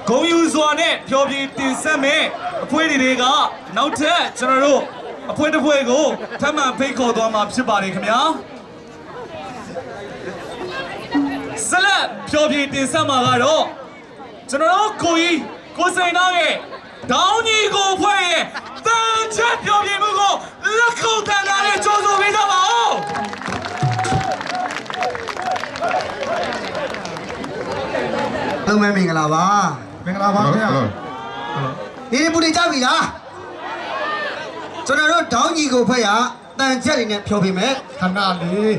ဂုံယူစွာနဲ့ဖျော်ဖြေတင်ဆက်မဲ့အဖွဲတွေကနောက်ထပ်ကျွန်တော်တို့အဖွဲတစ်ဖွဲကိုထပ်မံဖိတ်ခေါ်သွားမှာဖြစ်ပါတယ်ခင်ဗျာဆက်လက်ဖျော်ဖြေတင်ဆက်မှာကတော့ကျွန်တော်တို့ကိုစိန်သားရဲ့ဒေါင်းကြီးကိုဖွဲ့ရဲ့တန်ချက်ဖျော်ဖြေမှုကိုလက်ခုပ်တန်တာနဲ့ကြိုးဆိုပေးကြပါဦးဟုတ်မယ်မင်္ဂလာပါမင်္ဂလာပါခင်ဗျာဒီပူနေကြပြီလားကျွန်တော်တို့ဒေါင်းကြီးကိုဖက်ရတန်ချက်တွေနဲ့ဖြောပြမယ်ခဏလေး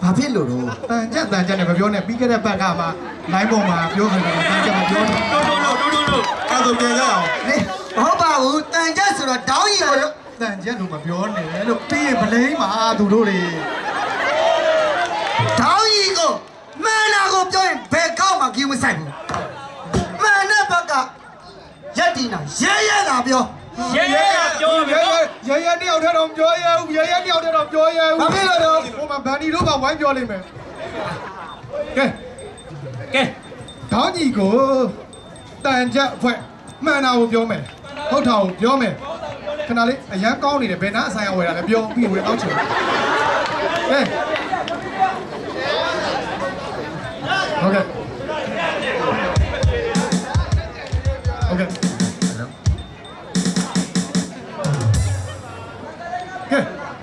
ဘာဖြစ်လို့တော့တန်ချက်နဲ့မပြောနဲ့ပြီးခဲ့တဲ့ဘက်ကမှလိုင်းပေါ်မှာပြောခဲ့တယ်တန်ချက်မပြောနဲ့တို့အဲ့ဒါပြန်ရအောင်လေမဟုတ်ပါဘူးတန်ချက်ဆိုတော့ဒေါင်းကြီးကိုတန်ချက်လို့မပြောနဲ့လို့ပြီးရင်ဗလိမ့်မှာသူတို့တွေဒေါင်းကြီးကိုမှန်တာကိုပြောရင်ဘယ်ကောက်မှကြည့်မဆိုင်ဘူးမှန်တဲ့ဘက်ကရက်တီနာရဲတာပြောရဲပြောရဲတယောက်တည်းတော့ပြောရဲဘူးရဲတယောက်တည်းတော့ပြောရဲဘူးဘာဖြစ်လို့တော့ဟိုမှာဗန်ဒီတို့ကဝိုင်းပြောလိမ့်မယ်ကဲဒေါင်းကြီးကိုတန်ချက်အဖွဲ့မှန်တာကိုပြောမယ်ဟုတ်တာကိုပြောမယ်ခဏလေးအရန်ကောင်းနေတယ်ဘယ်နာအဆိုင်အဝယ်တာလဲပြောပြီးဝယ်အောင်ချင်ကဲဟုတ်ကဲ့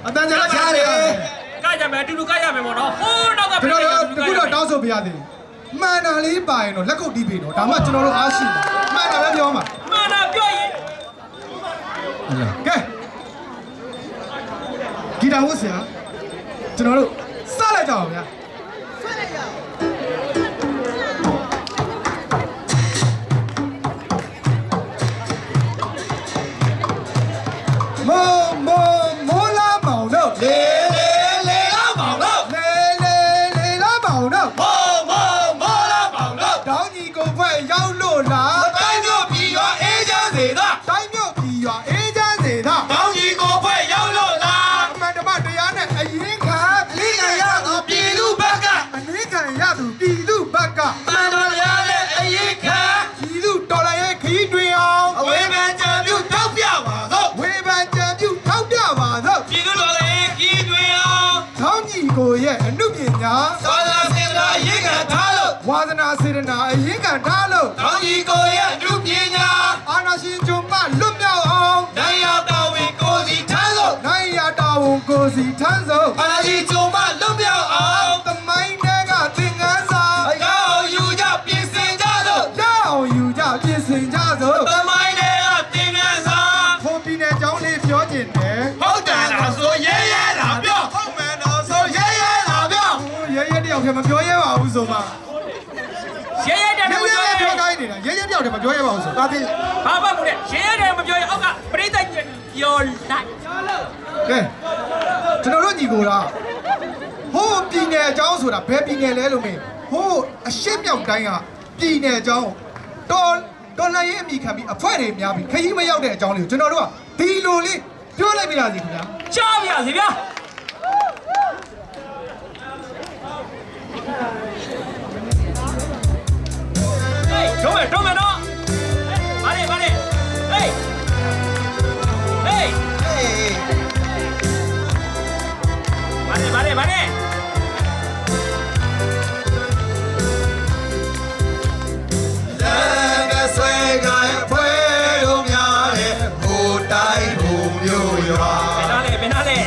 အတန်းကြလားကြားတယ်ကကြမယ်အတူတူကရမယ်ပေါ့နော်ဟိုးနောက်ကကျွန်တော်တို့တခုတော့တောင်းဆိုပြရသေးမှန်တာလေးပါရင်တော့လက်ကုပ်တီးပြီနော်ဒါမှကျွန်တော်တို့အားရှိမှန်တာပဲပြောမှာမှန်တာပြောရင်ကဲဂီတာဝတ်ဆရာကျွန်တော်တို့စလိုက်ကြအောင်ဗျာမိုးလာမောင်တို့လေလာမောင်တို့လေလာမောင်တို့မောလာမောင်တို့တောင်းကြီးကိုဖွဲ့ရောက်လို့လားတိုင်းမြို့ပြည်ရွာအေးချမ်းစေသာတိုင်းမြို့ပြည်ရွာအေးချမ်းစေသာတောင်းကြီးကိုဖွဲ့ရောက်လို့လားအမှန်တမတရားနဲ့အရင်ခံရသူပြည်သူဘက်ကအ နည်းခံရသူပြည်သူဘက်ကမှန်တော်ရတဲ့အရင်ခံပြည်သူတော်လှန်ရေးခရီးတွင်အောင်အဝေဖန်ကြံပြုထောက်ပြပါသောဝေဖန်ကြံပြုထောက်ပြပါသောပြည်သူတော်လှန်ရေးခရီးတွင်အောင်ထောင်းကြီးကိုရဲ့အမှုပညာသာသနာစေတနာအရင်ခံထားလို့ဝါသနာစေတနာအရင်ခံထားလို့တောင်းကြီးကိုရဲ့အမှုပညာ အာနာရှင်ကျုံမလွတ်မြောက်အောင်နိုင်ရတော်ဝင်ကိုစီထမ်းလို့နိုင်ရတော်ဝင်ကိုစီထမ်းစို့အာနာရှင်ကျုံမလွတ်မြောက်အောင်သမိုင်းတွေကသင်ခန်းစာရအောင်ယူကြပြင်ဆင်ကြသို့ရအောင်ယူကြပြင်ဆင်ကြစို့သမိုင်းတွေကသင်ခန်းစာဖုန်ပြည်နယ်ကျောင်းလေးပြောကျင်တယ်ဟုတ်တယ်လားဆိုရဲလာပြောဟုတ်မယ်တော့ဆိုရဲလာပြောရဲတယောက်တည်းမပြောရဲပါဘူးဆိုမှရဲတယ်မပြောရဲပြောတိုင်းနေတာရဲတယောက်တည်းမပြောရဲပါဘူးဆိုဒါဖြင့်ဘာမှမဟုတ်နဲ့ရဲတယ်မပြောရဲအောက်ကပရိသတ်ပြောလိုက်ကဲကျွန်တော်တို့ညီကိုလားဟိုးပြည်နယ်အကြောင်းဆိုတာဘယ်ပြည်နယ်လဲလို့မင်းဟိုးအရှေ့မြောက်တိုင်းကပြည်နယ်အကြောင်းတော်လှန်ရေးအမိခံပြီးအဖွဲ့တွေများပြီးခရီးမရောက်တဲ့အကြောင်းလေးကိုကျွန်တော်တို့ကဒီလိုလေးပြောလိုက်ပြရစီခင်ဗျာကြားပြရစီဗျာdon't me no. Vale. Hey. Vale. La suegra fue domiare, putai rubio yo. Penale.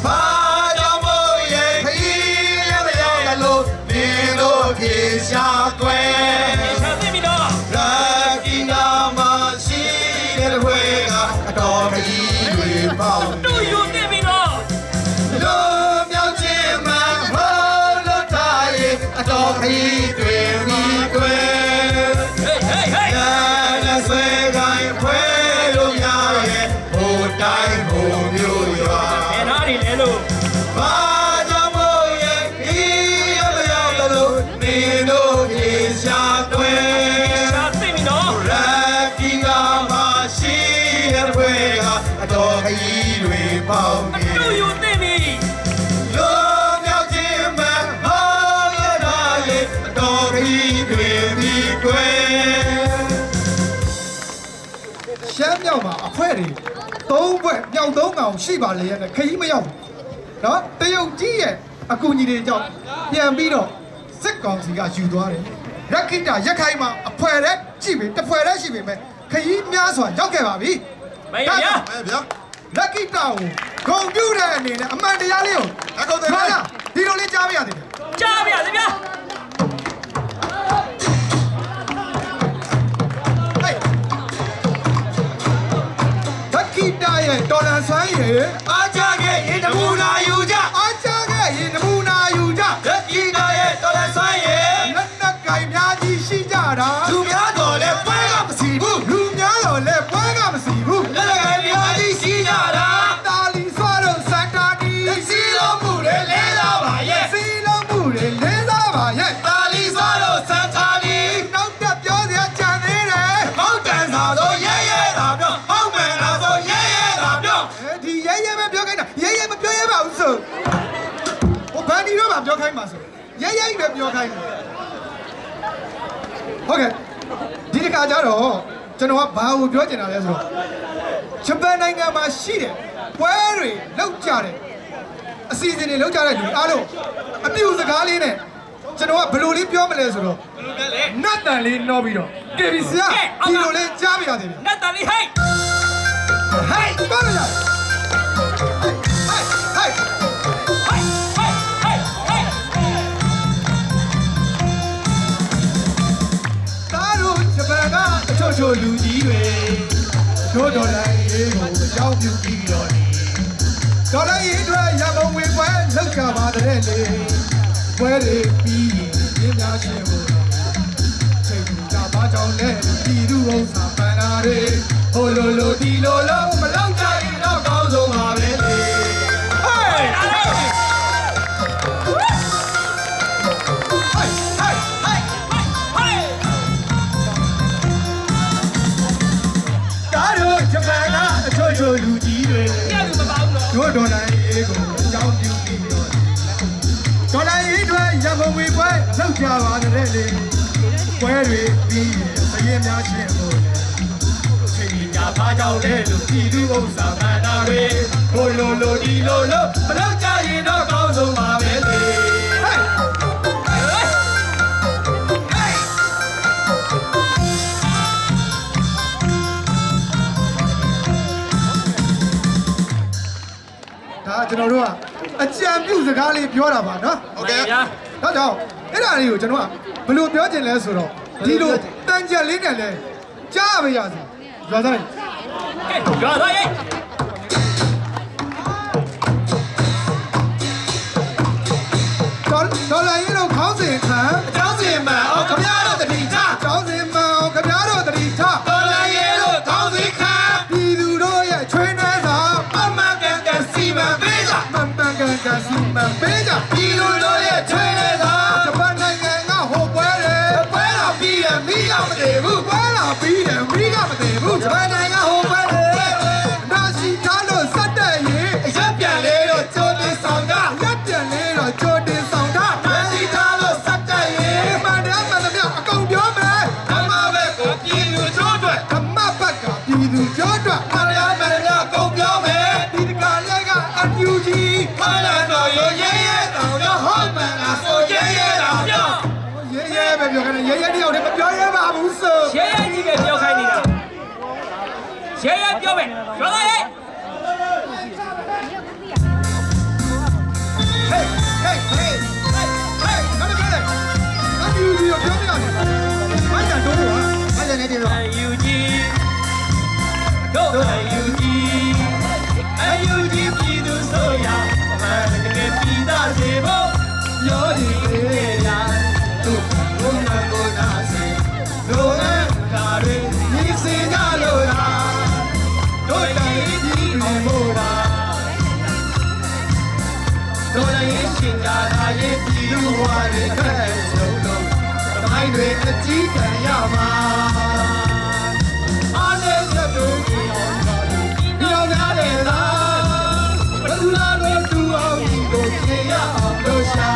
Para moye, que ya me lo ရှမ်းမြောက်မှာအဖွဲတွေ3ဘွဲ့မြောက်3ကောင်ရှိပါလေရဲ့ခရီးမရောက်ဘူးနော်တရုတ်ကြီးရဲ့အကူအညီတွေကြောင့်ပြန်ပြီးတော့စစ်ကောင်စီကယူသွားတယ်ရက်ခိတာရက်ခိုင်မှာအဖွဲတဲ့ကြည့်ပြီတစ်ဖွဲတဲ့ရှိပြီမဲ့ခရီးများစွာရောက်ခဲ့ပါပြီ မရဗျာ ဗျာ လက်ခိတာကိုဂုံပြူတဲ့အနေနဲ့အမှန်တရားလေးကို အကုန်တယ် မှန်လားဒီလိုလေးကြားပြရတယ် ကြားပါလေဗျာ လက်ခိတာရဲ့ဒေါ်လာဆွမ်းရဲ့ အားကြခဲ့ရင်တမူနာယူကြ အားချခဲ့ရင်နမူနာယူကြ လက်ကြီးသားရဲ့တော်လက်ဆွမ်းရဲ့ လက်နက်ကင်များကြီးရှိကြတာ သူများတော်လဲပွဲကမစီဘူး လူများတော့လည်းပွဲကမစီဘူး လက်လက်ကများကြီးရှိကြတာ တာလီဆွားတော့စန်တာဒီ စီလုံးမှုတွေလဲလာပါရဲ့ စီလုံးမှုတွေလေးစားပါရဲ့ တာလီစွာတော့စံသာလီ နောက်တက်ပြောစရာကြံသေးတယ် မောက်တန်သာတော့ရဲရဲတာပြောဟောက်မယ်လားဆိုရဲရဲတာပြော ဒီရဲရဲပဲပြောခိုင်းတာရဲရဲမပြောရဲပါဘူးဆိုဟိုဘန်ဒီတော့မှပြောခိုင်းပါဆိုရဲရဲပဲပြောခိုင်းတယ်ဟုတ်ကဲ့ဒီတစ်ခါကျတော့ကျွန်တော်ကဘာကိုပြောချင်တာလဲဆိုတော့ဂျပန်နိုင်ငံမှာရှိတယ်ပွဲတွေလောက်ကြတယ်အစီအစဉ်တွေလောက်ကြတဲ့လူအားလုံးအပြူစကားလေးနဲ့ကျွန်တော်ကဘယ်လိုလေးပြောမလဲဆိုတော့နတ်တန်လေးနှောပြီးတော့ကေဗီဆရာဒီလိုလေးကြားပြရသေးတယ် နတ်တန်လေးဟိတ် ဟေးဘာလို့လဲဟေးဟေး ဟိတ်ဟိတ်ဟိတ်ဟိတ် သားတို့ဂျပန်ကအချို့ချို့လူကြီးတွေတို့တော်လိုက်ရေးကိုအကြောင်းပြုပြီးတော့ဒေါ်လာရေးအတွက်ရမုံဝင်ပွဲလောက်ကြပါတဲ့လေပွဲတွေပြီးရင်များရှင်ဖို့ချိန်ကြပါကြောင်းလဲပြည်သူဥစ္စာပန်နာတွေဟိုလိုလိုဒီလိုလိုမလောက်ကြရင်တော့ကောင်းဆုံးပါပဲလေဟေးဟေးဟေးဟေးကားတို့ဂျပန်ကအချို့ချို့လူကြီးတွေ ညလူမပါဘူးနော် တို့ဒေါ်လာရေးကိုအကြောင်းပြုပြီးတော့ဒေါ်လာရေးတွေရမုံဝေပွဲလောက်ကြပါတဲ့လေပွဲတွေပြီးရင်စရင်များရှင်းဖို့ချိန်ကြပါကြောင်းလဲလို့ပြည်သူဥစ္စာဗန္တာတွေဟိုလိုလိုဒီလိုလိုမလောက်ကြရင်တော့ကောင်းဆုံးပါပဲလေဟေးဒါကျွန်တော်တို့ကအကြံပြုစကားလေးပြောတာပါနော် ဟုတ်ကဲ့ ဗျာ ဒါကြောင့်အဲ့ဒါလေးကိုကျွန်တော်ကဘယ်လိုပြောချင်လဲဆိုတော့ဒီလိုတန်ကြက်လေးနဲ့လဲကြားပါရစေရွာသားတွေ ဟေးရွာသားရေး ဒေါ်လာရေးတော့ခေါင်းစဉ်ခံ အကြောင်းစင်မှန်အောင်ခမရတော့တတိချ ခေါင်းစဉ်မှန်အောင်ခင်ဗျားတို့တတိထား တော်လည်းရဲလို့ကောင်းစီခံ ပြည်သူတို့ရဲ့ချွေးနှဲစာ မမကန်ကန်စီမံပေးကြ မှန်မှန်ကန်ကန်စီမံပေးကြ ပြည်သူတို့ရဲ့ချွေးလဲသာ ဂျပန်နိုင်ငံကဟိုပွဲတယ် ပွဲတော်ပြီးရင်မိကမတည်ဘူး ပွဲလာပြီးတယ်မိကမတည်ဘူး ဂျပန်နိုင်ငံဟိုပွဲတယ် နာစီထားလို့စက်တဲ့ရင် အရက်ပြန်လေးတော့ကြိုးတင်ဆောင်တာ ရက်ပြန်လေးတော့ကြိုတင်ဆောင်ထား မစီထားလို့စက်တဲ့ရင် ဒီမှန်တယ်မှန်တယ်မြအကုန်ပြောမယ် ဓမ္မဘက်ကိုပြည်သူတို့အတွက် ဓမ္မဘက်ကပြည်သူပြောအတွက် မရရမရကုန်ပြောမယ် ဒီတကားလေးကအန်ယူဂျီ ခန္ဓာတော်ရရဲရဲတောင်ရဟုတ်မှန်လားဆိုရဲရဲတောင်ပြော ရဲရဲပဲပြောခိုင်းတယ်ရဲရဲတယောက်တည်းမပြောရဲပါဘူးဆို ရဲရဲကြီးပဲပြောခိုင်းနေတာရဲရဲပြောမယ်ရွာသားရေး ဟေးဟေးဟေးဟေးနောက်တစ်ခါလေအန်ယူဂျီကိုပြောပြရတယ်မိုင်းတန်တော့ဟာမိုင်းတန်နေတယ်တော့ UG တို့ UG UG ပြည်သူဆိုရအမှန်တကယ်ပြည်သားစေဖို့ပြောနေလေလားတို့ဘုံနာကိုနာစေတို့နဲ့ဒါတွေညီစေကြလို့လားတို့တိုင်းပြည်တွေမို့ပါတို့လည်းရှင်ကြတာရဲ့ပြည်သူဘဝတွေခက်ဆုံးလို့တိုင်းတွေအကြီးတန်းရမှာအားနဲ့တို့ဒီအောင်များတယ်လားဘယ်သူလားတို့တူအောင်ဒီကိုပြေရအောင်လို့ရှာ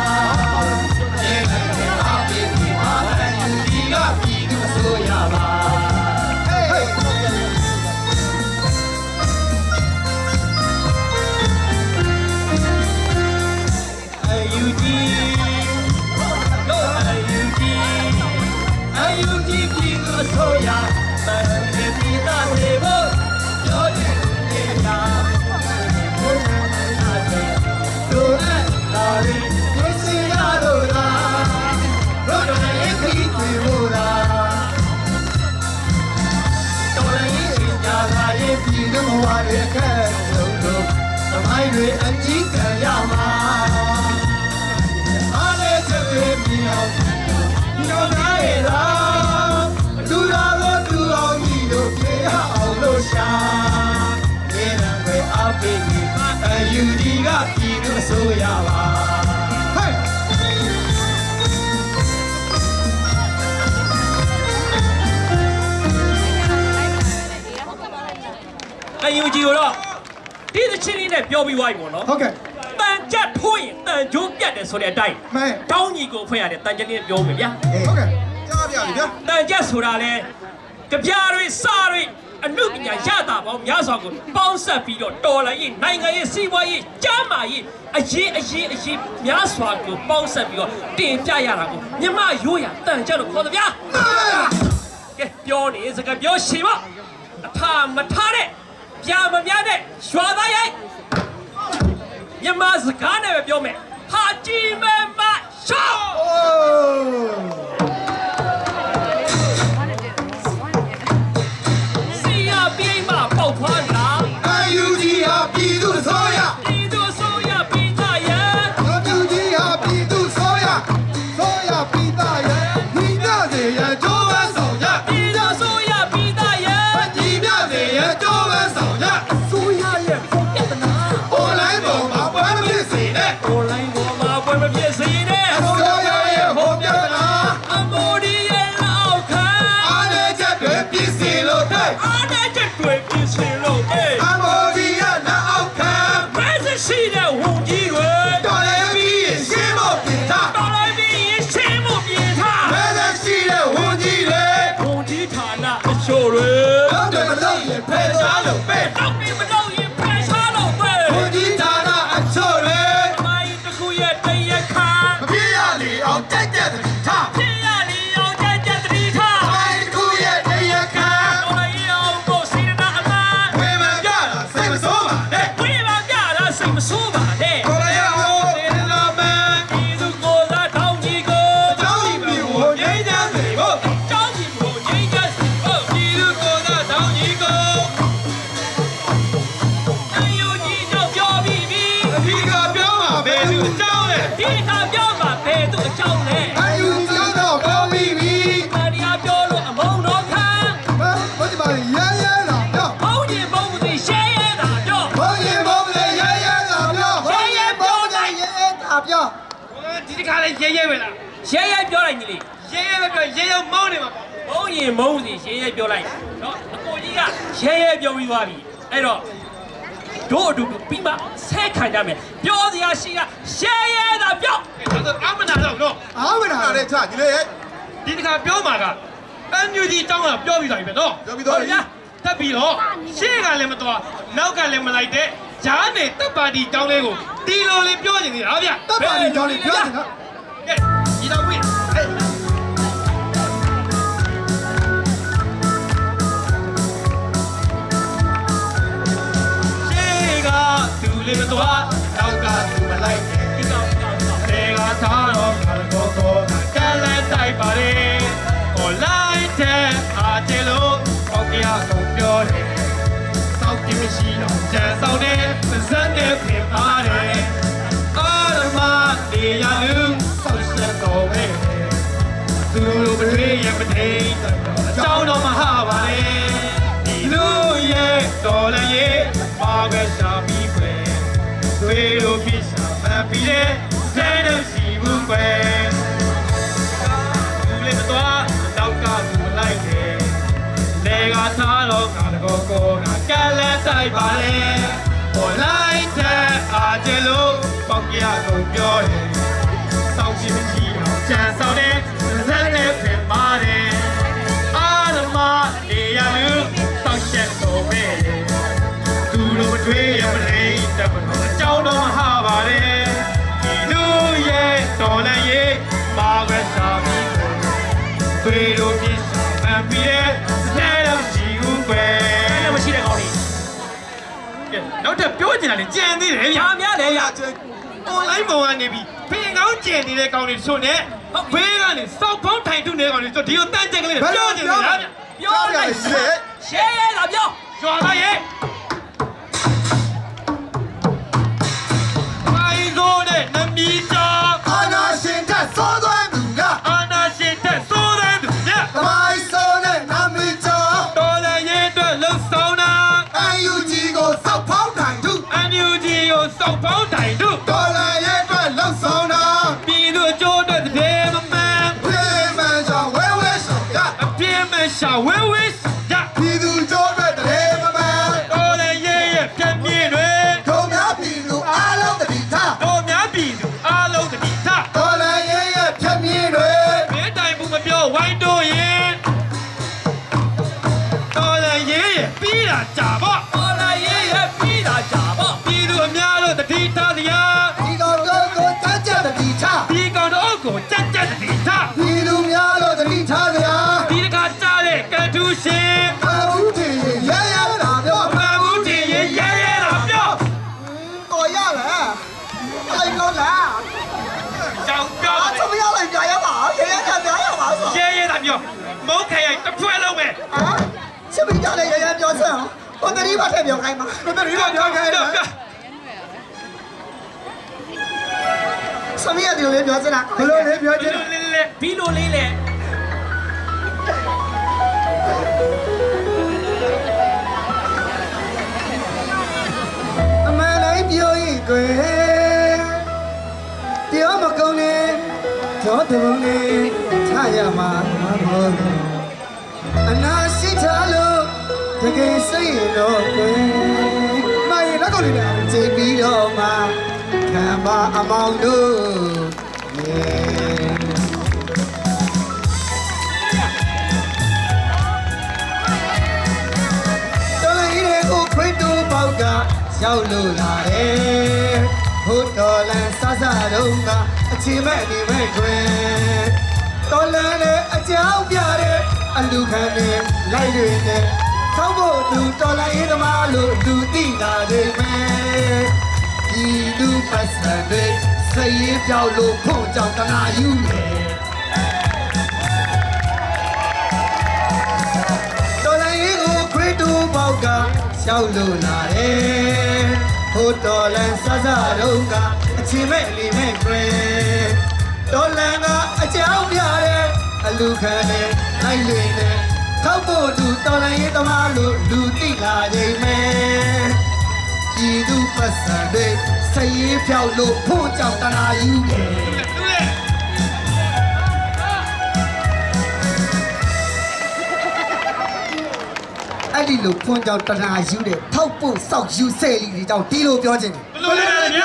ရဲ့နဲ့အားပေးပြီးအားနဲ့ဒီကပြည်သူဆိုရပါ ဟေးဟေး ပြည်သူအစိုးရတန်တဲ့ပြည်သားတွေကိုပြောတယ်နေတာတို့နဲ့လာရင်သိစီရတော့လားတို့နဲ့ခရီးတွေလို့လားတော်လည်းရှင်ကြလာရင်ပြည်သူဘဝရဲ့ခက်ဆုံးတို့သမိုင်းတွေအကြီးကရမှာအားလည်းချက်တွေမြောက်ဒီတော့နိုင်လားသူတော်ကိုသူတော်ကြီးတို့ပြေအောင်လို့ရှာနေတယ်ပဲအပိဒီအယူဒီကပြည်သူဆိုရပါဟဲ့အယူကြီးတော့ဒီသချင်းလေးနဲ့ပြောပြီးသွားပြီပေါ့နော် ဟုတ်ကဲ့ တန်ကြက်ထိုးရင်တန်ကြိုးပြတ်တယ်ဆိုတဲ့အတိုင်း မှန် တောင်းကြီးကိုဖွင့်ရတယ်တန်ကြက်လေးပြောမယ်ဗျာ ဟုတ်ကဲ့ကြားပြပြီဗျာ တန်ကြက်ဆိုတာလဲကြပြတွေစားတွေအမှုပညာရတာပေါင်းများစွာကိုပေါင်းဆက်ပြီးတော့တော်လာရေးနိုင်ငံရေးစီးပွားရေးကျန်းမာရေးအရေးများစွာကိုပေါင်းဆက်ပြီးတော့တင်ပြရတာကိုမြမရိုးရတန်ကြက်လို့ခေါ်တယ်ဗျာကဲပြောနေစကားပြောရှင်ပါအထာမထားတဲ့ပြမများတဲ့ရွာသားရိုက်မြမစကားနဲ့ပဲပြောမယ်ဟာကြည့်မမရှော့ အိုး စီရပြေးမှပေါက်ဖွားတာ အယူကြီးဟာပြည်သူဆိုရ ဒီတို့ဆိုရပြီးသားရဲ့ အယူကြီးဟာပြည်သူဆိုရပြည်သားရဲ့ညီမျှစေရန်ကြိုးပမ်းဆောင်ကြ ဒီတို့ဆိုရပြီးသားရဲ့ ညီမျှစေရန်ကြိုးပမ်းဆောင်ကြ ဆိုရရဲ့ပုံပြဿနာ အွန်လိုင်းပေါ်မှာပွဲမဖြစ်စေနဲ့ online ပေါ်မှာပွဲမပြည့်စေနဲ့ အစိုးရရဲ့ဟောပြတာ အမိုဒီရဲ့လောက်ခံ အားလည်းချက်တွေပြည်စီလို့တဲ့ အားနဲ့ချက်တွေပြည့်စေလို့အေး အမော်ဒီယာနာအောက်ခံ မက်ဆေ့ရှိတဲ့ဝန်ကြီးတွေ တော်လည်းပြီးရှင်းဖို့ပြင်ထား တော်လိုက်ပြီးရှင်းမှုပြင်ထား မဲသက်ရှိတဲ့ဝန်ကြီးတွေ ဝန်ကြီးဌာနအချို့တွေ တော့တယ်မလို့ရင်ဖယ်ရှားလို့ပဲ တော့ပြီးမတော့ရင်ဖယ်ရှားလို့ပဲ ဝန်ကြီးဌာနအချို့တွေ မိုင်းတစ်ခုရဲ့တရက်ခါ မပြေရလေအောင်ကြိုက်တဲ့တည်းထား ပြရလီအောင်ကြကြတတိထား အိုင်ကူရဲ့တရားခံ တော်လိုက်အောင်ကိုစီရနာအမှန် ဝေမပြတာစိတ်မဆိုးပါနဲ့ ဝိပါပြတာစိတ်မဆိုးပါနဲ့ တော်လည်းအောင်နေလာမယ် ဒီသူကိုသာတောင်းကြီးကို ကြောင်းပြီကိုငြိမ်းချမ်းစေဖို့ တောင်းကြီးကိုငြိမ်းချမ်းစီဖို့ ဒီလူကိုသာတောင်းကြီးကို အယူကြီးတော့ပြောပြီးပြီ အဓိကပြောမှာပဲသူအကြောင်းလေ ဒီခါပြောမှာဘယ်သူအကြောင်းလဲ အယူကြောင်းတော့ပြောပြီးပြီ တရားပြောလို့အမုန်းတော့ခံ ဘာဒီပါရရလာပြော ဘုံကြီးဘုံကြီးရှဲရဲတာပြော ဘုံရင်ဘုံလေရရလာပြော ရှဲရဲပြောလိုက် ရရတာပြော ဒီတစ်ခါလေးရဲရဲပဲလား ရှဲရဲပြောလိုက်ညီလေး ရဲရဲပဲပြောရဲရဲမောင်းနေမှာပေါ့ မုံရင်မုံစီရှဲရဲပြောလိုက်နော်အကိုကြီးကရှဲရဲပြောပြီးသွားပြီအဲ့တော့တို့အတူတူပြီးမှဆဲခံကြမယ်ပြောစရာရှိကရှဲရဲတာပြော ဒါဆိုအမနာတော့တော့ အားမနာတဲ့ချညီလေးရဲ့ ဒီတစ်ခါပြောမှာကအန်ယူကြီးတောင်းတာပြောပြီးသွားပြီပဲနော် ပြောပြီးတော့ ဟုတ်လားတက်ပြီးတော့ရှေ့ကလည်းမတော်နောက်ကလည်းမလိုက်တဲ့ဂျားနဲ့တပ်ပါတီတောင်းလေးကိုဒီလိုလေးပြောနေသေးတာဗျ တပ်ပါတီကြောင်းလေးပြောနေတာ ကဲဒီတော့ဝိဟဲ့ရှေ့ကသူလေးမတော်နောက်ကသူမလိုက်တဲ့ ဒီကောင်ကောင်ကောင် လေကထားတော့ခါတော့တော့ကလည်းတိုက်ပါလေဟိုလိုက်တဲ့အားကျလို့ပေါက်ပြကုန်ပြောတယ်စောက်ကြည့်မရှိတော့ကျန်ဆောင်တဲ့ဇက်နဲ့ပြင်ပါတယ်အာရမနေရလူဆောက်ရှက်တော်ပဲသူတို့ပရိယမတိတ်အကြောင်းတော့မဟာပါလေဒီလူရဲ့တော်လည်းရဲ့ပါပဲရှာပြီးခွေတွေတို့ပြရှာမှန်ပြီးတဲ့ဇဲတဲ့စီဘူးခွေသူလည်းမတော်နောက်ကသူမလိုက်တယ်လေကထားတော့ငါတော့ကိုကကလည်းတိုက်ပါလေဟိုလိုက်တဲ့အားကျလို့ပေါက်ပြကုန်ပြောတယ်စောင့်ကြည့်မရှိတော့ကြံဆောင်တဲ့ဇက်နဲ့ပြင်ပါတယ်အာရမနေရလူတောက်ရှက်တော်ပဲသူတို့မတွေးရမလိမ့်တမလို့အကြောင်းတော့မဟာပါလေဒီလူရဲ့တော်လည်းရဲ့ပါပဲရှာပြီးတွေတို့ပြစ် နောက်ထပ်ပြောချင်တာလေကြံသေးတယ်ဗျာ ညာများလေရ online ပေါ်ကနေပြီးဖင်ကောင်းကျင်နေတဲ့ကောင်တွေဆိုနေဘေးကနေစောက်ပေါင်းထိုင်ထုနေတဲ့ကောင်တွေဆိုဒီကိုတန်းချက်ကလေးပြောချင်တယ်လားဗျာ ပြောလိုက်ရှဲရဲလာပြော ရွာသားရဲ့မိုင်းကိုနဲ့နမီချာ အာနာရှင်တက်စောသွဲသူက အာနာရှင်တဲ့စိုးတဲ့သူည သမိုင်းစောနဲ့နာမည်ကျော် တော်လည်းရဲ့အတွက်လှုပ်ဆောင်တာ UG ကိုစောက်ဖောင်းနိုင်သူ NUG ကိုစောက်ပေါင်းတိုင်တို့ ဒေါ်လာရဲ့အတွက်လှုပ်ဆောင်တာ ပြည်သူအကျိုးအတွက်တည်းမမှန် ပြေမှန်စွာဝဲဝဲဆောင်ရ အပြင်းမဲ့ရှာဝဲဝဲရ ပြည်သူကျိုးအတွက်တည်းမမှန် တော်လည်းရဲ့ပြက်ပြင်းတွေ တို့များပြည်သူအားလုံးတတိထား တော်များပြည်သူအားလုံးတတိထ ဒေါ်လာရဲ့ဖြတ်မြေတွေ မင်းတိုင်ဘူးမပြောဝိုင်းတို့ရင်တော်လည်းရဲ့ပြီးတာကြာပေါ့ ပေါ်လာရဲရဲပြီးတာကြာပေါ့ ပြည်သူအများတို့တတိထားတရား ဒီတော်တို့ကိုတတ်ကြတတိထား ဒီကောင်တော့ကိုကြက်ကြက်တတိထား ပြည်သူများတို့တတိထားကြ ဒီတခါကြားတဲ့ကထူးရှင် အခုတည်းရရတာပြော မဘူးတင်ရဲ့ရဲတာပြော တော်ရလားအဲ့လိုလား ကြောင်ပြော အချမရလိုက်ကြရပါရရကြပြရပါဆို ရဲတာပြောမုန်းခရိုင်တစ်ဖွဲ့လုံးပဲ ဟာချစ်မိကြလေရရပြောစမ်းဟိုတတိပါထည့်ပြောခိုင်းပါ ဘယ်လိုပြောခဲ့လဲ သမီးကဒီလိုလေးပြောစမ်းဘယ်လိုလေးပြောချင် လေ ပြီးလို့လေးလေ အမှန်တိုင်းပြောရင်ကွယ်ပြောမကုန်နဲ့ကြောတုံးနဲ့ချရမှာမဟုတ်အနာရှိချလို့တကယ်စိတ်တော့ကွယ်မရင်လက်ကုန်လေးနဲ့ကြည့်ပြီးတော့မှခံပါအမောင်တို့တော်လေးတွေကိုခွေးတူပေါက်ကရောက်လို့လာတယ်ဟိုတော်လန်ဆဆတုံးကအချိန်မဲ့နေမဲ့တွင်တော်လန်နဲ့အကြောင်းပြတဲ့အလူခံနဲ့လိုက်တွေနဲ့သောက်ဖို့သူတော်လိုင်းသမားလို့လူသိလာတယ်မယ်ဒီလူပတ်စံတွေစရေးပြောက်လို့ဖို့ကြောင့်တနာယူတယ်တော်လိုင်းကိုခွေးတူပေါက်ကရှောက်လို့လာတယ်ဟိုတော်လန်ဆဆတုံးကအချိန်မဲ့နေမဲ့တွင်တော်လန်ကအကြောင်းပြတဲ့အလူခံနဲ့လိုက်တွေနဲ့ထောက်ဖို့သူတော်လိုင်းသမားလို့လူသိလာချိန်မဲ့ဒီသူပတ်စံတွေစရေးဖြောက်လို့ဖို့ကြောင့်တနာယူတယ် သူလေ အဲ့ဒီလိုဖွင့်ကြောင့်တနာယူတယ်ထောက်ဖို့စောက်ယူဆဲလီတွေကြောင့်ဒီလိုပြောခြင်း ဘယ်လိုလဲည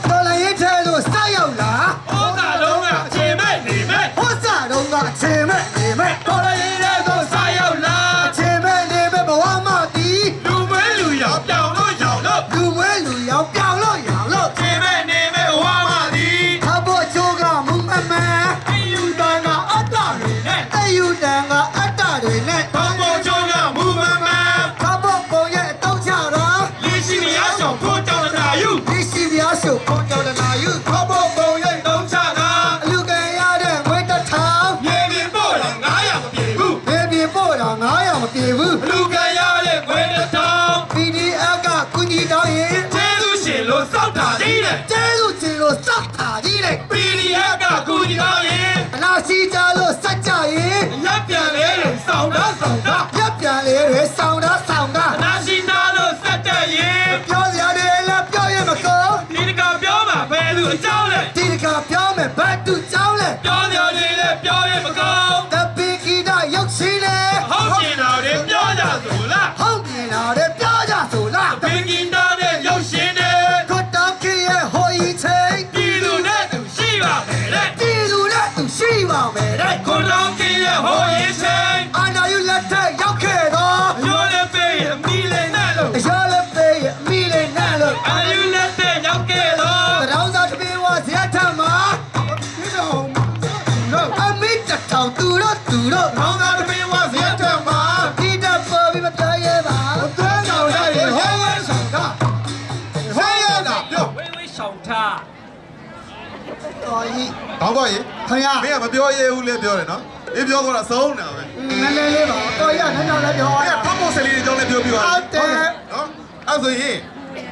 တော်လိုင်းရဲ့ထဲလို့စရောက်လာ ဩသာလုံးကချိန်မဲ့နေမဲ့ ဟောစာတော့ကအချိန်မဲ့နေမဲ့ တော်လည်းရဲ့ကိုစားရောက်လာ အချိန်မဲ့နေမဲ့ဘဝမှာဒီ လူမဲလူရောက်ပြောင်းလို့ရောက်လို့ လူဝဲလူရောက်ပြောင်းလို့ရောင်လို့ ချိန်မဲ့နေမဲ့ဝါမသည် ထောက်ဖို့ချိုးကမုံအမှန် အယူတန်ကအတ္တတွေနဲ့ အယူတန်ကအတ္တတွေနဲ့ ဘောင်ပေါ်ချုံကမူမမှန် ထောက်ဖို့ပုံရဲ့အတော့ချတော့ လင်းရှိရဆောင်ဖို့ကြောင့်လာယူ ဒီစီပြားရှုပ်ပုံကြောင့်လာယူ ဘောင်ပေါ်ပုံရိပ်တုံးချတာ အလူကန်ရတဲ့ငွေတစ်ထောင် မြေပြင်ပို့တော့900မပြေဘူး ဘေဘီပို့တာ900မပြေဘူး လူကရတဲ့ခွေးတစ်ထောင် PDF ကကုညီတောင်းရင် ကျေးဇူးရှင်လို့စောက်တာကြီးတယ် ကျဲစုချင်လို့စောက်တာကြီးလေ PDF ကကူညီတော့ရင် အနာစီကြလို့စက်ကြရင် လက်ပြန်လေးတွေစောင်းတာစောင်းတာ ရက်ပြန်လေးတွေဆောင်းတာဆောင်းတာ အနာရှိသားလို့စက်တက်ရင် ပြောစရာတွေလည်းပြောရမကော ဒီတကပြောမှာဘယ်သူအကြောင်းလဲ ဒီတခါပြောမယ်ဘတ်တူကြောင်းလဲ ပြောကြတယ်လေပြောရမကောင်း တပီကီတာရုပ်ရှင်လေ ဟုတ်ကျင်တော်တယ်ပြောကြဆိုလား ဟုတ်မြင်လာတယ်ပြောကြဆိုလား ဘင်ကင်တာနဲ့ရုပ်ရှင်တွေ ခွတ်တောင်းကြီးရဲ့ဟိုဤချိန် ပြည်သူနဲ့သူရှိပါမယ်တဲ့ ပြည်သူနဲ့သူရှိပါမယ်တဲ့ ကိုလောင်းကြီးရဲ့ဟိုရင်ချိန် အာနာယူလက်ထက်ရောက်ခဲ့တော့ ရိုးလည်းပေးအမီလေးနဲ့လို့ အရာလည်းပေးရဲ့အမိလေးနဲ့လို့ အာယူလက်တဲ့ရောက်ခဲ့တော့ တရောင်းစားတပင်းဝဇယထမှာအမိတထောင်သူတို့ တော်ကြီး ကောင်းပါရေ ခင်ဗျာ မင်းကမပြောရဲဘူးလေပြောတယ်နော်ဒီပြောတော့ဆုံးနေတာပဲ နည်းနည်းလေးပါတော်ကြီးကနည်းနည်းလေးပြော မင်းကဖတ်ဖို့စလီတွေကြောင်းလည်းပြောပြပါ ဟုတ်တယ် နော်အဲ့ဆိုရင်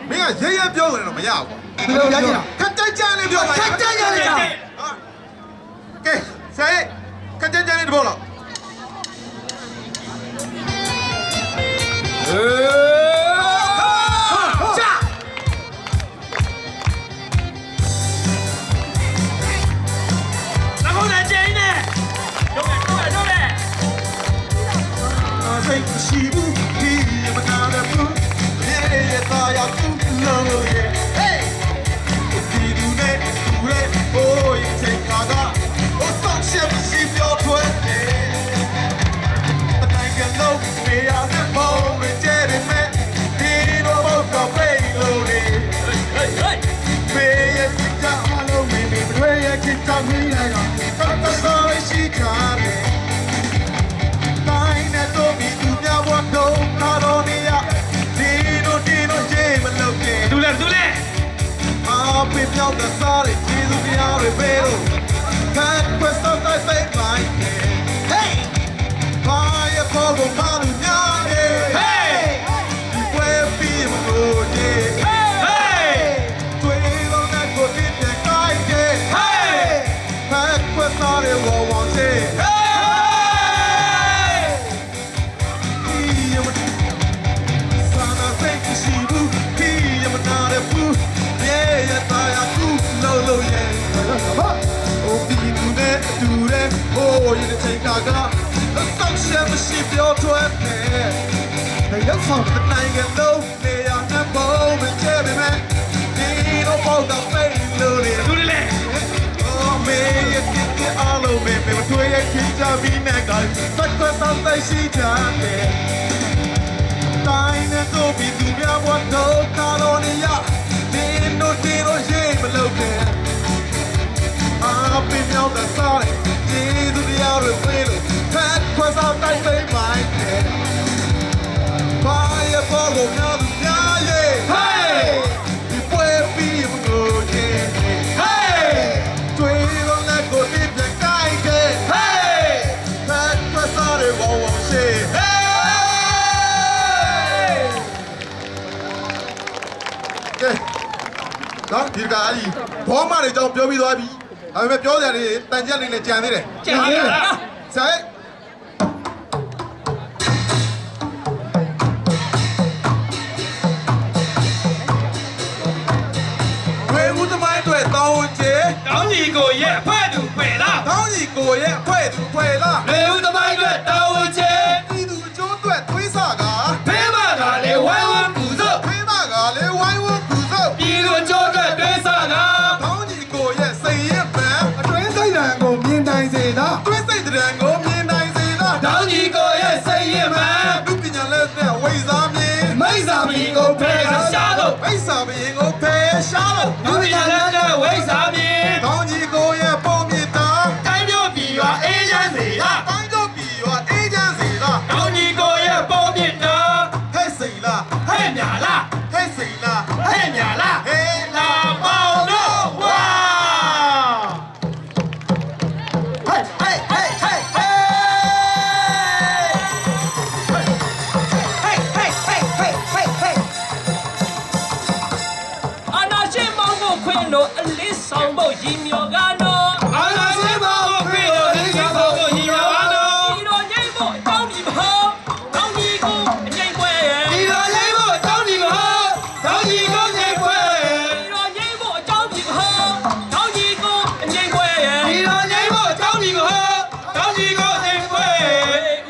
မင်းကရဲရဲပြောတယ်တော့မရဘူး ဘယ်လိုရကြလဲ ခက်ကြကြလေးပြောပါ ခက်ကြကြလေး ဟာကဲဆရာခက်ကြကြလေးတဘောလောက် စိတ်ရှိဘူးဒီမနာတဲ့ဘူးရေရသားရကူလုံးရဲ့ Hey ဒီလူနဲ့သူရဲ့ဟိုးရင်ချိန်ခါကဟိုဆောက်ရှက်ရှိပြောထွန်းတယ်အတိုင်းကလုံးမေးရတဲ့ဘုံနဲ့ကျဲတယ်မဲ့ဒီလိုဘောတော့ပြေးလို့လေ မေးရချစ်ချမလို့မေးမေးတွေရချစ်ချမီးလိုက်တော့တော်တော်ရှိချာတယ်တိုင်းနဲ့တော့မိသူများဘဝတော့ကားတော်နေရဒီလိုရေးမလုပ်နဲ့ တူလဲတူလဲ အားပေးပြောင်းတဲ့စားတွေကျေးဇူးများတွေပေးလို့ခန့်ကွယ်စောင့်တိုက်ပိတ်လိုက် Hey ဘာရဖို့ကိုမလူများရဲ့ Hey ဒီဝဲပြီးမလို့ရဲ့ Hey တွေးလို့နဲ့ကိုပြည့်တဲ့ကိုင်းရဲ့ Hey ဖက်ကွယ်စားတွေဝဝချေ Hey စာနာစိတ်ရှိဘူးဒီရမနာတဲ့ဘူးရေရသားရကူလုံးလုံးရဲ့အိုဒီကူနဲ့အတူတဲ့ဟိုးရတဲ့ချိန်ကဆောက်ရှက်မရှိပြောထွန်းတယ်ဘယ်ရောက်ဆောင်တဲ့နိုင်ငံလုံးနေရတဲ့ဘုံမကျဲပေမဲ့ဒီတော့ပေါ့တော့ပြေးလို့လေ တူလဲ Oh man, you think it all over me. But we are kids to be mega. But for something she done it. Time to be to be a one no caloria. Dino shame below there. I've been out the side. Jesus the out of little. That was all I say my head. Buy a bottle now the yeah. Hey! Before we go, yeah. Hey! တွေးလို့လည်းကိုပြပြကိုင်းခဲ့ Hey ဖက်ဖက်စားတွေဝဝရှိ Hey ကဲတော့ဒီကအားကြီးဘောမတွေကြောင့်ပြောပြီးသွားပြီဒါပေမဲ့ပြောကြတယ်တန်ကြက်လေးနဲ့ကြံသေးတယ် ကြံသေးတယ် ဆိုင်ဝေဦးသမိုင်းတွေတောင်းချေ တောင်းကြီးကိုရဲ့အဖက်သူပဲလား တောင်းကြီးကိုရဲ့အဖွဲ့သူဖွဲ့လား လေဦးသမိုင်းအတွက်တောင်းချေ ဒီသူအကျိုးအတွက်သွေးစားက ဖေးမကလည်းဝိုင်းဝန်းပူဇော် ဖေးမကလည်းဝိုင်းဝန်းပူဇော် ပြည်သူအကျိုးအတွက်တွေးဆက တောင်းကြီးကိုရဲ့စိတ်ရဲ့ပံ အတွင်းစိတ်ဓာတ်ကိုမြင်နိုင်စေတာ သွေးစိတ်တရံကိုမြင်နိုင်စေလား တောင်းကြီးကိုရဲ့စိတ်ရမှန် လူပညာလက်နဲ့ဝိဇာမြင် မိစ္ဆာမီကိုဖယ်ရှားလို့ မိစ္ဆာမင်းကိုဖယ်ရှားလို့ လူပညာလက်နဲ့ဝိဇ္ဇာမီ တောင်းကြီးကိုရဲ့ပုံမြင်တာ တိုင်းမျိုးပြည်ရွာအေးချမ်းစေလား တိုင်းတို့ပြည်ရောအေးချမ်းစေလား တောင်းကြီးကိုရဲ့ပုံမြင့်တာ ဟဲ့စိတ်လား ဟဲ့မြာလား ဟဲ့စိတ်လား ဟဲ့မြာလား ဟဲ့ လာပေါင်းတော့ဝါ ဟဲ့ဟဲ့ဟဲ့ဟဲ့ဟဲ့အာနာရှင်မောင်ကိုခွင်းတို့အလင်းဆောင်ဖို့ရည်မြော်ကတော့ အာနာရှင်မောင်ကိုခွင်းတို့အလင်းဆောင်ဖို့ရည်ရွယ်ပါတော့ ဒီတော်ငိမ့်ဖို့အကြောင်းဒီမဟုတ်တောင်းကြီးကိုအငိမ့်ပွဲရဲ့ ဒီတော်လေးဖို့တောင်းဒီမဟုတ်တောင်းကြီးကိုငိမ့်ပွဲ ဒီတော်ငိမ့်ဖို့အကြောင်းဒီမဟုတ်တောင်းကြီးကိုအငိမ့်ပွဲရဲ့ ဒီတော်ငိမ့်ဖို့တောင်းဒီမဟုတ်တောင်းကြီးကိုငိမ့်ပွဲ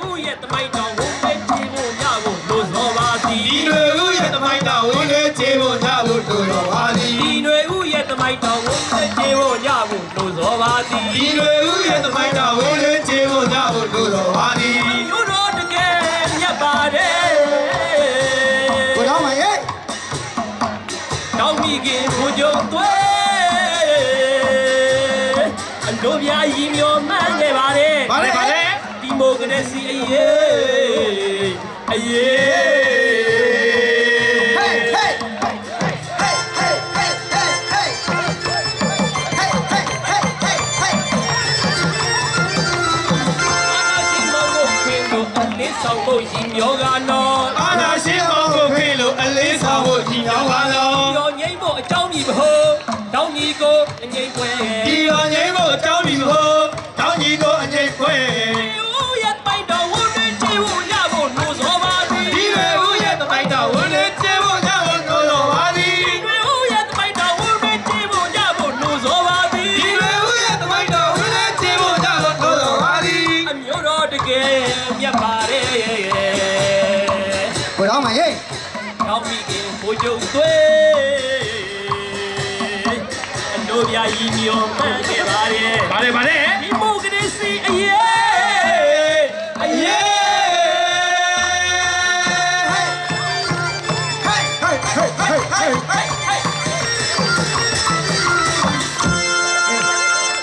ဦးရဲ့တမိုင်းတော်ကိုပဲကြည့်ဖို့ညကိုလို့စောပါသည် ဒီတွေဦးရဲ့တမိုင်းတော်ဝင်လေးချေဖို့ညဖို့တို့တော်ပါသည် ဒီຫນွေဦးရဲ့တမိုင်းတော်ကိုပဲကြည့်ဖို့ညကိုလို့စောပါသည် ဒီတွေဦးရဲ့တမိုင်းတော်ဝင်လေးချေဖို့ညဖို့တို့တော်ပါသည် ယူတော်တကယ်မြတ်ပါတယ် ကိုတော့မရဲ့ တောင်းမိခင်ကိုကြုံသွဲအလိုပြားရီမျောမှန်းခဲ့ပါလေ ဗါလေဗါလေ ဒီမိုကရေစီအရေးအရေး ဟဲ့ဟဲ့ဟဲ့ဟဲ့ဟဲ့ဟဲ့ဟဲ့ဟဲ့ဟဲ့ ဆောင်ဖို့ရည်မျောကနော် အာနာရှင်အောင်ကိုခေလို့အလေးဆောင်ဖို့ညီညောင်းပါလော ရောငိမ့်ဖို့အကြောင်းမီမဟုတ်တောင်းညီကိုအငိမ့်ပွဲ ဒီတော်ငိမ့်ဖို့အကြောင်းဒီမဟုတ်တောင်းကြီးကိုအငိမ့်ခွဲ ဦးရဲ့ပိုက်တော်ဝန်းနေချေဖို့ရဖို့လို့ဆိုပါသည် ဒီပဲဦးရဲ့တပိုက်တော်ဝင်လေကျဲဖို့ညဖို့လို့တော်ပါသည် ဦးရဲ့ပိုက်တော်ဝန်းနေချေဖို့ရဖို့လို့ဆိုပါသည် ဒီပဲဦးရဲ့တပိုက်တော်ဝင်လေကျဲဖို့ညဖို့လို့တော်ပါသည် အမျိုးတော်တကယ်မြတ်ပါတယ် ဘယ်တော့မှဟေး တောင်းမိခင်ဘိုးချုပ်သွေးအတို့ပြရည်မျောမှန်းခဲ့ပါတယ် ဗါလေဗါလေ ဒီမိုကရေစီအရေးအရေး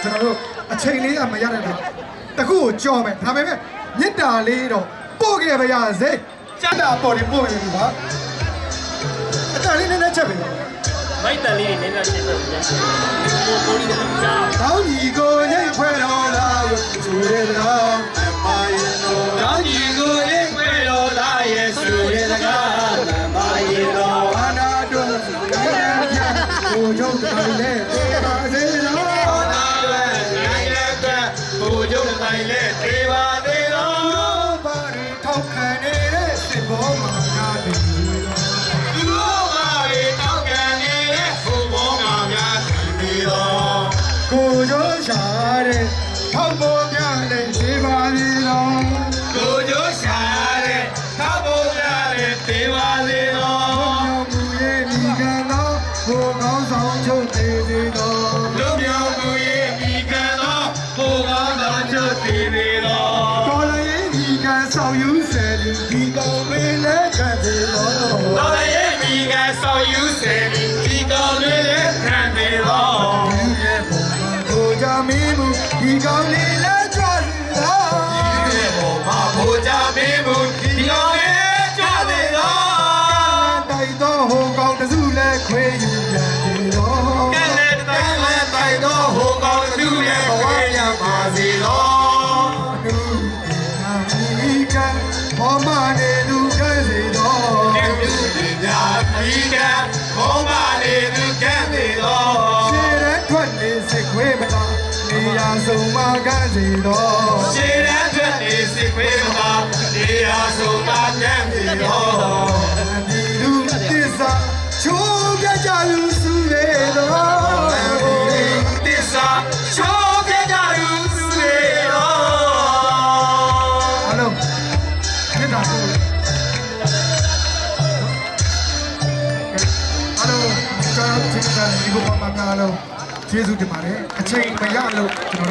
ကျွန်တော်တို့အချိန်လေးကမရတဲ့တော့တခုကိုကြော်မယ်ဒါပေမဲ့မြစ်တာလေးတော့ပို့ခဲ့ပါရစေစက်တာပေါ်နေပို့နေပြီပါအတားလေးနည်းနည်းချက်ပြီ မိုက်တန်လေးနည်းနည်းရှင်းလို့ပြန်ပို့ပို့လေးတော့ကြား တောင်းကြီးကိုညိတ်ခွဲတော်လာသူရဲတော်မိုင်းတော် တောင်းကြီးကိုအိမ်ခွဲတော်လာရဲ့ဆိုရဲစကားမာရီတော် ဘာနာတို့နိုင်ငံချမ်းကိုကျုံတော်လေးပါစေတော် နာရွယ်နိုင်တဲ့အတွက်ဘိုးချုပ်တိုင်းလဲတေးပါသေးတော် ဘာရီထောက်ခံနေတဲ့စစ်ဘောမှာငါတည် သူတို့မာရီတောက်ကန်နေတဲ့ဘိုးဘောမှာများတီတော် ကိုကျိုးရှာတဲ့ထောက်ပေါ်ပြတဲ့ဒီပါစီတော် ကိုကျိုးရှာတဲ့ထောက်ဖို့ရတဲ့တေးပါသေးတော် မူရဲ့မိကန်တော်ဘိုးကောင်းဆောင်ချုပ်သေးသေးတော် လူပြောင်းသူရဲ့မိခံတော်ဘိုးကောင်းတော်ချုပ်တီသေးတော် တော်လည်းမိကန်ဆောင်ယူဆယ်လူဒီကောင်လေးလက်ခံသေးတော် တော်ရဲ့မိခံဆောင်ယူစေဒီကောင်လေးလည်းခံသေးတော် ရဲ့ဘုံမှာကိုကြမင်းမူဒီကောင်လေးလက်ကြွသေးတော် ဒီဘောမှာဘိုးကြမင်းဘူးဒီကောင်လေးကြသေးတော် တိုက်တော်ဟိုကောင်တစုလဲခွေးယူပြန်သေးတော် ကဲလေတိုင်းလဲတိုင်းတော်ဟိုကောင်သူရဲ့ဘဝရပါစေတော် လူနာမိကန်ဘောမနေလူကဲစီတော် ကဲမြူဒီညာဒီကဘောမလေးသူကဲသေးတော် ရှေ့ရဲထွက်နေစိတ်ခွေးမလားနေရာဆုံးမှာကဲစီတော် ရှေ့ရတဲ့နေစိတ်ခွေးမှာနေရာဆိုတာကဲသေးတော် ဒီလူတစ္ဆာချိုးပြကြလူစုလေတော် တစ္ဆာချိုးပြကြလူစုလေတော် အလုံးမြတ်တာကိုအလုံးကားတင်တာဒီဘုမမကားလုံးကျေးဇူးတင်ပါတယ်အချိန်မရလို့ကျွန်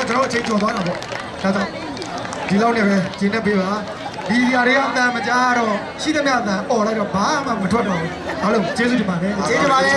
တော်အချိန်ကျော်သွားတာပေါ့ဒါတော့ဒီလောက်နဲ့ပဲကျင်းနေပေးပါဒီနေရာတွေကအတန်မကြားတော့ရှိသမျှအတန်អော်လိုက်တော့ဘာမှမထွက်တော့ဘူးအားလုံးကျေးဇူးတင်ပါတယ် ကျေးဇူးပါတယ်